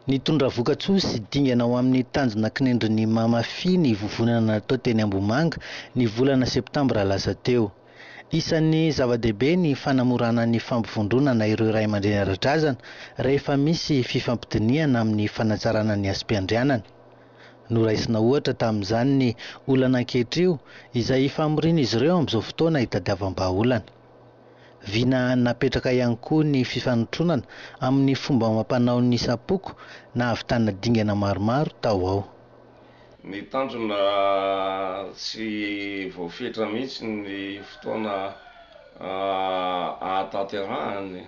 Nitondra vokatsoa sy dingana ao amin'ny tanjona kinendrin'ny Mamafy ny vovonana natao teny Ambomanga ny volana septambra lasa teo. Isan'ny zava-dehibe ny fanamorana ny fampivondronana ireo ray aman-dreny ara-drazana rehefa misy fifampidiniana amin'ny fanatsarana ny asam-piandrianana. Noraisina ohatra tamin'izany ny olana ankehitriny izay famorina izy ireo amin'izao fotoana hitadiavam-bahaolana. Viana napetraka ihany koa ny fifanotronana amin'ny fomba amam-panao ny sapoko na ahavitana dingana maromaro tao ao. Ny tanjona sy voafetra mihitsy ny fotoana ahatanterahany.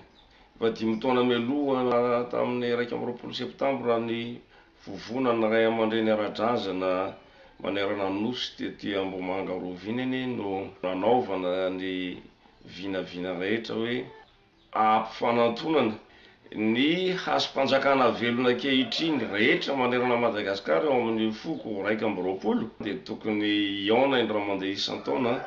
Fa 5 taona mialoha tamin'ny 1 septambra ny vovonana ray aman-dreny ara-drazana manerana nosy tetỳ Ambomanga Rovininy no nanaovana ny vinavina rehetra hoe ampifanantonana ny hasam-panjakana velona ankehitriny rehetra manerana Madagasikara ao amin'ny foko 120 dia tokony iaona indray mandeha isan-taona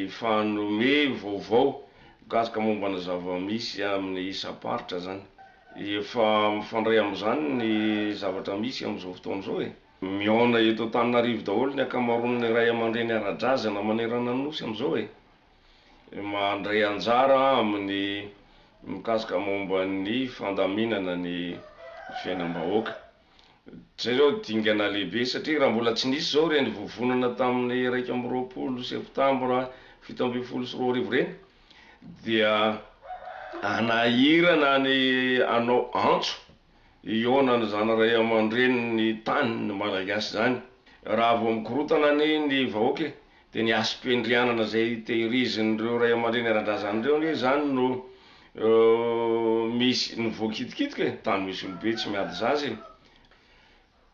ifanome vaovao mikasika mombana zava-misy amin'ny isam-paritra zany. Efa mifandray amin'izany ny zavatra misy amin'izao fotoana izao miaona eto Antananarivo daholo ny akamaroan'ny ray aman-dreny ara-drazana manerana nosy amin'izao mandray anjara amin'ny mikasika momba ny fandaminana ny fiainam-bahoaka. Zay zao dingana lehibe satria raha mbola tsy nisy zao reny vovonana tamin'ny 1 septambra 1722 reny dia anahirana ny anao antso iaonana zany ray aman-dreny ny tany ny malagasy zany. Raha vao mikorotana ny vahoaka dia ny asam-piandrianana zay tehirizin'ireo ray aman-dreny ara-drazana ireo zany no misy ny voakitikitika tany misy olobe tsy miady zazy.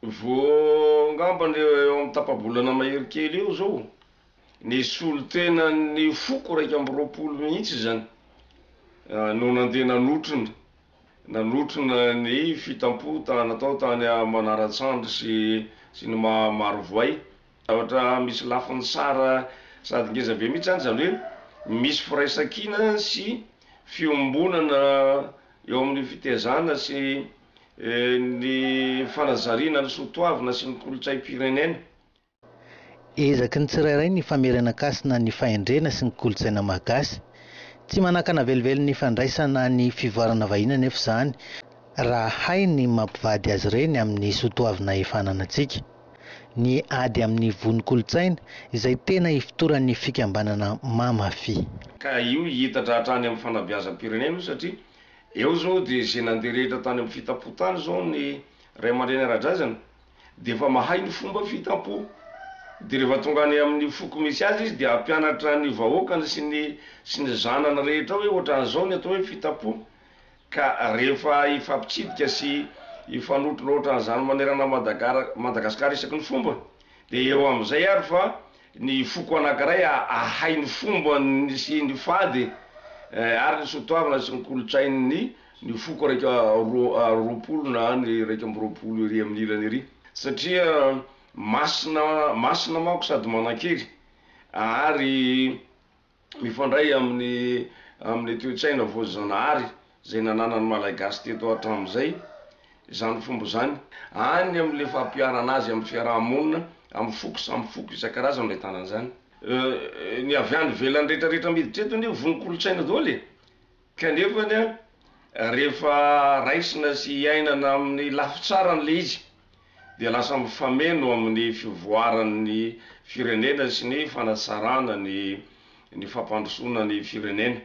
Vao ngambany eo amin'ny tapabolana mahery kely eo zao ny solotena ny foko 120 mihitsy zany no nandeha nanotrona ny fitampo natao tany Manaratsandry sy ny Marovoay. Zavatra misy lafiny tsara sady ngeza be mihitsy zany hoe misy firaisan-kina sy fiombonana eo amin'ny fitezana sy ny fanazariana ny soatoavina sy ny kolotsay-pirenena. Ezaky ny tsirairay ny famerenakasina ny fahendrena sy ny kolotsaina malagasy. Tsy manakana velively ny fandraisana ny fivoarana vahiny anefa izany raha hay ny mampivady azy ireny amin'ny soatoavina efananantsika. Ny ady amin'ny vony kolotsaina izay tena ifotoran'ny fikambanana Mamafy. Ka io hitatra hatrany amin'ny fanabeazam-pirenena satria eo zao dia izay nandeha rehetra tany amin'ny fitapo-tany zao ny ray aman-dreny ara-drazana dia efa mahay ny fomba fitampo. Dia rehefa tonga any amin'ny foko misy azy izy dia ampianatra ny vahoakany sy ny zanany rehetra hoe ohatran'izao ny atao hoe fitapo. Ka rehefa ifampitsidika sy ifanotrona ohatran'izany manerana Madagasikara isaky ny fomba dia eo amin'izay ary fa ny foko anankiray ahay ny fomba sy ny fady ary ny soatoavina sy ny kolotsainy ny foko 120 na ny 120 ery amin'ny ilany ery. Satria masina manko sady manan-kery ary mifandray amin'ny toe-tsaina voajanahary zay nananany malagasy teto hatramin'izay zany fomba zany any amin'le fampiarana azy amin'ny fiarahamonina amin'ny foko samy foko isan-karazany ahitana an'izany. Ny avy any velany rehetrarehetra miditra eto ny vony kolotsaina daholo kanefany rehefa raisina sy iainana amin'ny lafitsarany le izy dia lasa mifameno amin'ny fivoaran'ny firenena sy ny fanatsarana ny fampandrosoana ny firenena.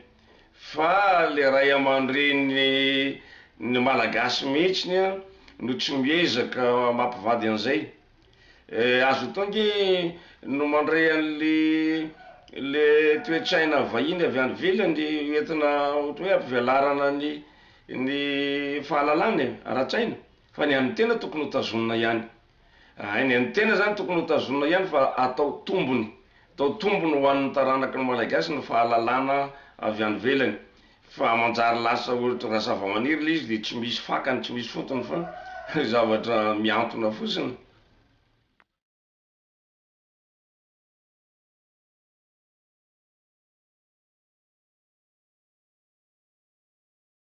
Fa le ray aman-dreny ny malagasy mihitsy no tsy miezaka mampivady an'izay. Azo tonga no mandray an'le toe-tsaina vahiny avy any ivelany entina ohatra hoe ampivelarana ny fahalalany ara-tsaina. Fa ny an'ny tena tokony ho tazonina ihany. Ny an'ny tena zany tokony ho tazonina ihany fa atao tombony ho an'ny taranaky ny malagasy ny fahalalana avy any ivelany. Fa manjary lasa ohatra zava-maniry le izy dia tsy misy fakany tsy misy fotony fa zavatra miantona fotsiny.